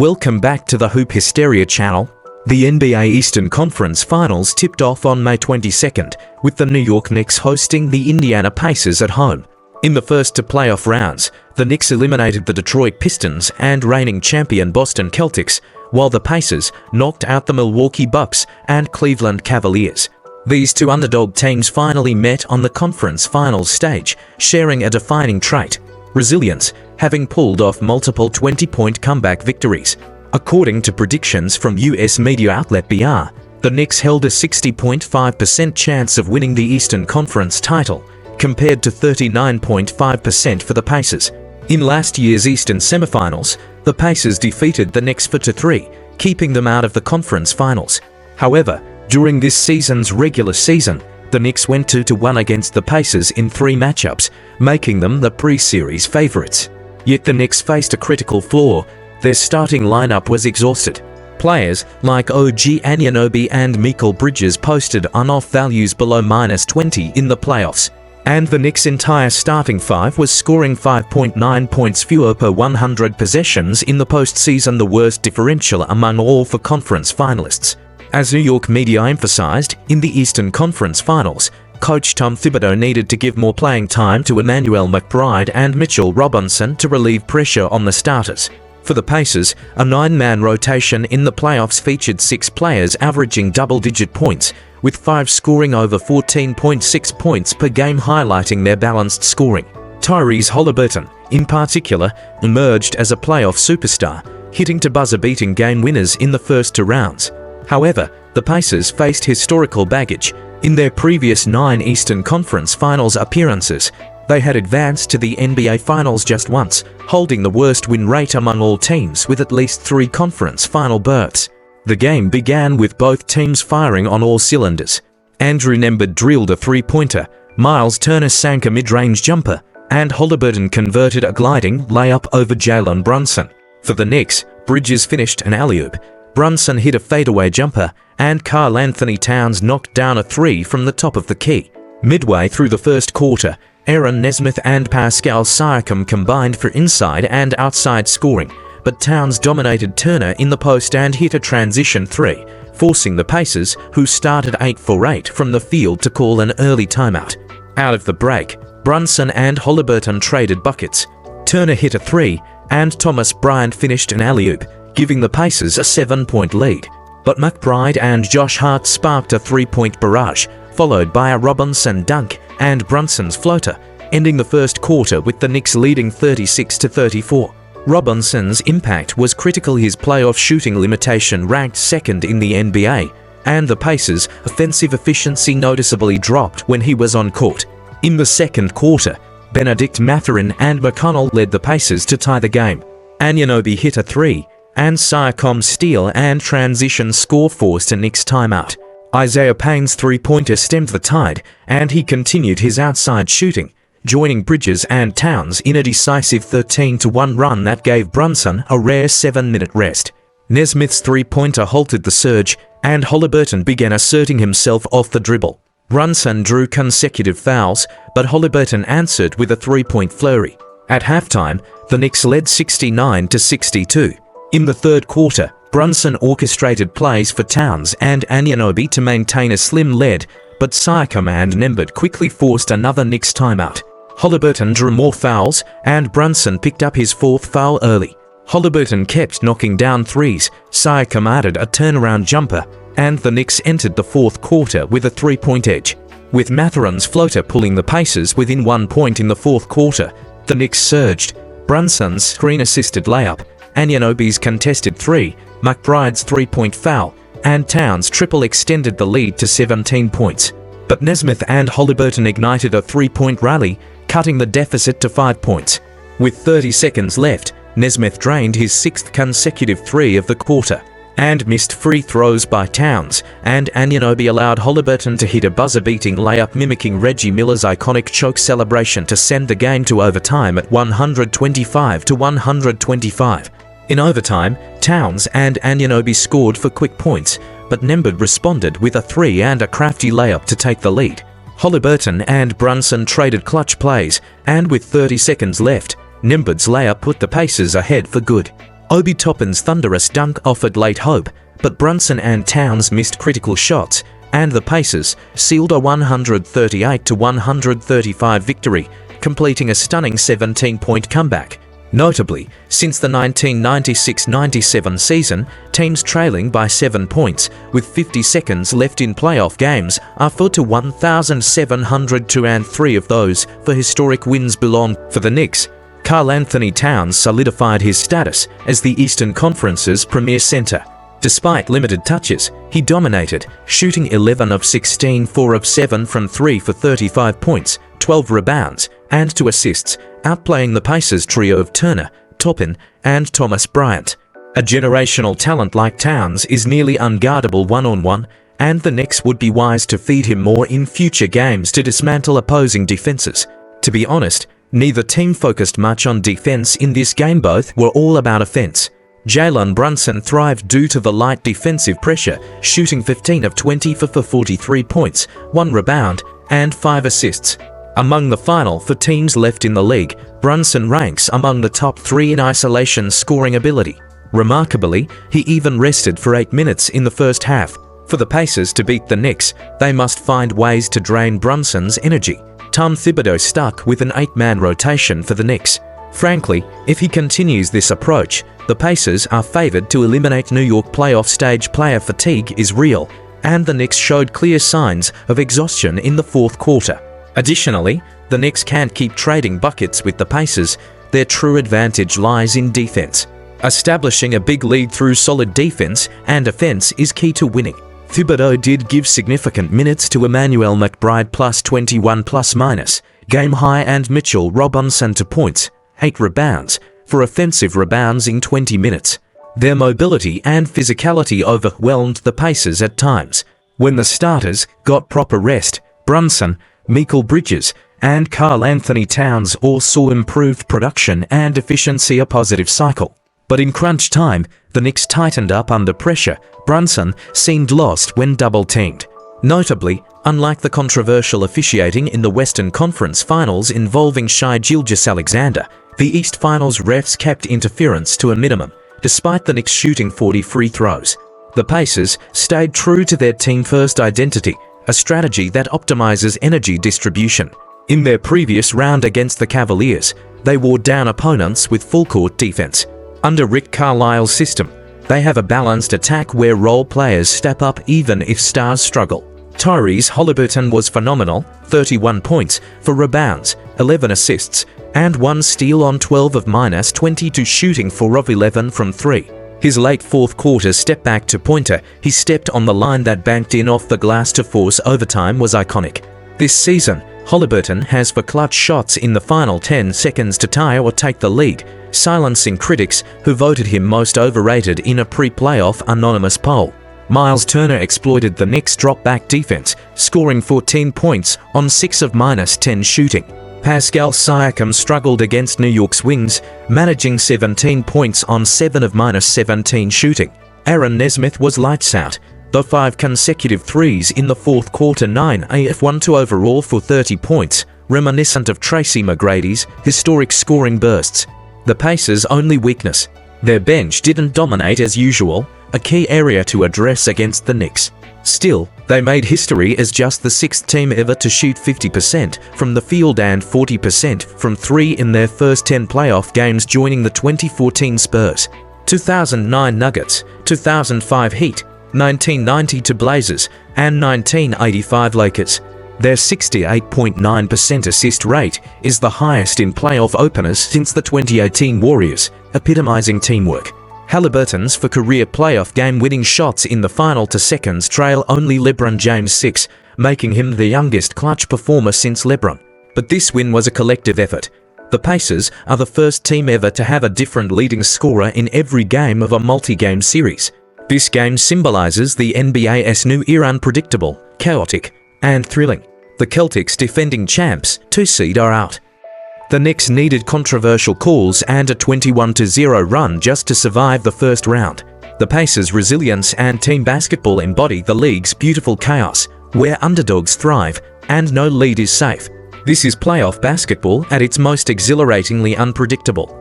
Welcome back to the Hoop Hysteria channel. The NBA Eastern Conference Finals tipped off on May 22nd, with the New York Knicks hosting the Indiana Pacers at home. In the first two playoff rounds, the Knicks eliminated the Detroit Pistons and reigning champion Boston Celtics, while the Pacers knocked out the Milwaukee Bucks and Cleveland Cavaliers. These two underdog teams finally met on the conference finals stage, sharing a defining trait: resilience, having pulled off multiple 20-point comeback victories. According to predictions from US media outlet BR, the Knicks held a 60.5% chance of winning the Eastern Conference title, compared to 39.5% for the Pacers. In last year's Eastern semifinals, the Pacers defeated the Knicks 4-3, keeping them out of the conference finals. However, during this season's regular season, the Knicks went 2-1 against the Pacers in 3 matchups, making them the pre-series favorites. Yet the Knicks faced a critical flaw: their starting lineup was exhausted. Players like OG Anunoby and Mikal Bridges posted on-off values below -20 in the playoffs, and the Knicks' entire starting five was scoring 5.9 points fewer per 100 possessions in the postseason, the worst differential among all for conference finalists. As New York media emphasized, in the Eastern Conference Finals, coach Tom Thibodeau needed to give more playing time to Emmanuel McBride and Mitchell Robinson to relieve pressure on the starters. For the Pacers, a 9-man rotation in the playoffs featured 6 players averaging double-digit points, with 5 scoring over 14.6 points per game, highlighting their balanced scoring. Tyrese Haliburton, in particular, emerged as a playoff superstar, hitting to buzzer-beating game winners in the first 2 rounds. However, the Pacers faced historical baggage. In their previous 9 Eastern Conference Finals appearances, they had advanced to the NBA Finals just once, holding the worst win rate among all teams with at least 3 conference final berths. The game began with both teams firing on all cylinders. Andrew Nembhard drilled a 3-pointer, Miles Turner sank a mid-range jumper, and Haliburton converted a gliding layup over Jalen Brunson. For the Knicks, Bridges finished an alley-oop, Brunson hit a fadeaway jumper, and Karl-Anthony Towns knocked down a 3 from the top of the key. Midway through the first quarter, Aaron Nesmith and Pascal Siakam combined for inside and outside scoring, but Towns dominated Turner in the post and hit a transition 3, forcing the Pacers, who started 8 for 8 from the field, to call an early timeout. Out of the break, Brunson and Haliburton traded buckets. Turner hit a 3, and Thomas Bryant finished an alley-oop, giving the Pacers a 7-point lead. But McBride and Josh Hart sparked a 3-point barrage, followed by a Robinson dunk and Brunson's floater, ending the first quarter with the Knicks leading 36-34. Robinson's impact was critical. His playoff shooting limitation ranked 2nd in the NBA, and the Pacers' offensive efficiency noticeably dropped when he was on court. In the second quarter, Benedict Mathurin and McConnell led the Pacers to tie the game. Anunoby hit a 3, and Siakam's steal and transition score forced a Knicks timeout. Isaiah Payne's 3-pointer stemmed the tide, and he continued his outside shooting, joining Bridges and Towns in a decisive 13-1 run that gave Brunson a rare 7-minute rest. Nesmith's 3-pointer halted the surge, and Haliburton began asserting himself off the dribble. Brunson drew consecutive fouls, but Haliburton answered with a 3-point flurry. At halftime, the Knicks led 69-62. In the third quarter, Brunson orchestrated plays for Towns and Anunoby to maintain a slim lead, but Siakam and Nembhard quickly forced another Knicks timeout. Haliburton drew more fouls, and Brunson picked up his 4th foul early. Haliburton kept knocking down 3s, Siakam added a turnaround jumper, and the Knicks entered the 4th quarter with a 3-point edge. With Mathurin's floater pulling the Pacers within 1 point in the 4th quarter, the Knicks surged. Brunson's screen-assisted layup, Anunoby's contested 3, McBride's 3-point foul, and Towns' triple extended the lead to 17 points. But Nesmith and Haliburton ignited a 3-point rally, cutting the deficit to 5 points. With 30 seconds left, Nesmith drained his 6th consecutive 3 of the quarter, and missed free throws by Towns, and Anunoby allowed Haliburton to hit a buzzer-beating layup mimicking Reggie Miller's iconic choke celebration to send the game to overtime at 125-125. In overtime, Towns and Anunoby scored for quick points, but Nembhard responded with a 3 and a crafty layup to take the lead. Haliburton and Brunson traded clutch plays, and with 30 seconds left, Nembhard's layup put the Pacers ahead for good. Obi Toppin's thunderous dunk offered late hope, but Brunson and Towns missed critical shots, and the Pacers sealed a 138-135 victory, completing a stunning 17-point comeback. Notably, since the 1996-97 season, teams trailing by 7 points with 50 seconds left in playoff games are fell to 1,702, and 3 of those for historic wins belong for the Knicks. Karl Anthony Towns solidified his status as the Eastern Conference's premier center. Despite limited touches, he dominated, shooting 11 of 16, 4 of 7 from 3 for 35 points, 12 rebounds, and 2 assists, outplaying the Pacers trio of Turner, Toppin, and Thomas Bryant. A generational talent like Towns is nearly unguardable one-on-one, and the Knicks would be wise to feed him more in future games to dismantle opposing defenses. To be honest, neither team focused much on defense in this game. Both were all about offense. Jalen Brunson thrived due to the light defensive pressure, shooting 15 of 20 for 43 points, 1 rebound, and 5 assists. Among the final 4 teams left in the league, Brunson ranks among the top 3 in isolation scoring ability. Remarkably, he even rested for 8 minutes in the first half. For the Pacers to beat the Knicks, they must find ways to drain Brunson's energy. Tom Thibodeau stuck with an 8-man rotation for the Knicks. Frankly, if he continues this approach, the Pacers are favored to eliminate New York. Playoff stage player fatigue is real, and the Knicks showed clear signs of exhaustion in the fourth quarter. Additionally, the Knicks can't keep trading buckets with the Pacers. Their true advantage lies in defense. Establishing a big lead through solid defense and offense is key to winning. Thibodeau did give significant minutes to Emmanuel McBride plus 21 plus-minus, game high, and Mitchell Robinson to points, 8 rebounds, for offensive rebounds in 20 minutes. Their mobility and physicality overwhelmed the Pacers at times. When the starters got proper rest, Brunson, Mikal Bridges, and Karl Anthony Towns all saw improved production and efficiency, a positive cycle. But in crunch time, the Knicks tightened up under pressure. Brunson seemed lost when double-teamed. Notably, unlike the controversial officiating in the Western Conference Finals involving Shai Gilgeous-Alexander, the East Finals refs kept interference to a minimum, despite the Knicks shooting 40 free throws. The Pacers stayed true to their team-first identity, a strategy that optimizes energy distribution. In their previous round against the Cavaliers, they wore down opponents with full-court defense. Under Rick Carlisle's system, they have a balanced attack where role players step up even if stars struggle. Tyrese Haliburton was phenomenal, 31 points, for rebounds, 11 assists, and 1 steal on 12 of -22 shooting 4 of 11 from 3. His late fourth quarter step back to pointer, he stepped on the line that banked in off the glass to force overtime, was iconic. This season, Haliburton has for clutch shots in the final 10 seconds to tie or take the lead, silencing critics who voted him most overrated in a pre-playoff anonymous poll. Miles Turner exploited the Knicks' drop-back defense, scoring 14 points on 6 of -10 shooting. Pascal Siakam struggled against New York's wings, managing 17 points on 7 of -17 shooting. Aaron Nesmith was lights out, though 5 consecutive threes in the fourth quarter, 9 of 1 overall for 30 points, reminiscent of Tracy McGrady's historic scoring bursts. The Pacers' only weakness: their bench didn't dominate as usual, a key area to address against the Knicks. Still, they made history as just the 6th team ever to shoot 50% from the field and 40% from 3 in their first 10 playoff games, joining the 2014 Spurs, 2009 Nuggets, 2005 Heat, 1992 Blazers, and 1985 Lakers. Their 68.9% assist rate is the highest in playoff openers since the 2018 Warriors, epitomizing teamwork. Haliburton's for career playoff game-winning shots in the final to seconds trail only LeBron James 6, making him the youngest clutch performer since LeBron. But this win was a collective effort. The Pacers are the first team ever to have a different leading scorer in every game of a multi-game series. This game symbolizes the NBA's new era: unpredictable, chaotic, and thrilling. The Celtics, defending champs, 2 seed, are out. The Knicks needed controversial calls and a 21-0 run just to survive the first round. The Pacers' resilience and team basketball embody the league's beautiful chaos, where underdogs thrive and no lead is safe. This is playoff basketball at its most exhilaratingly unpredictable.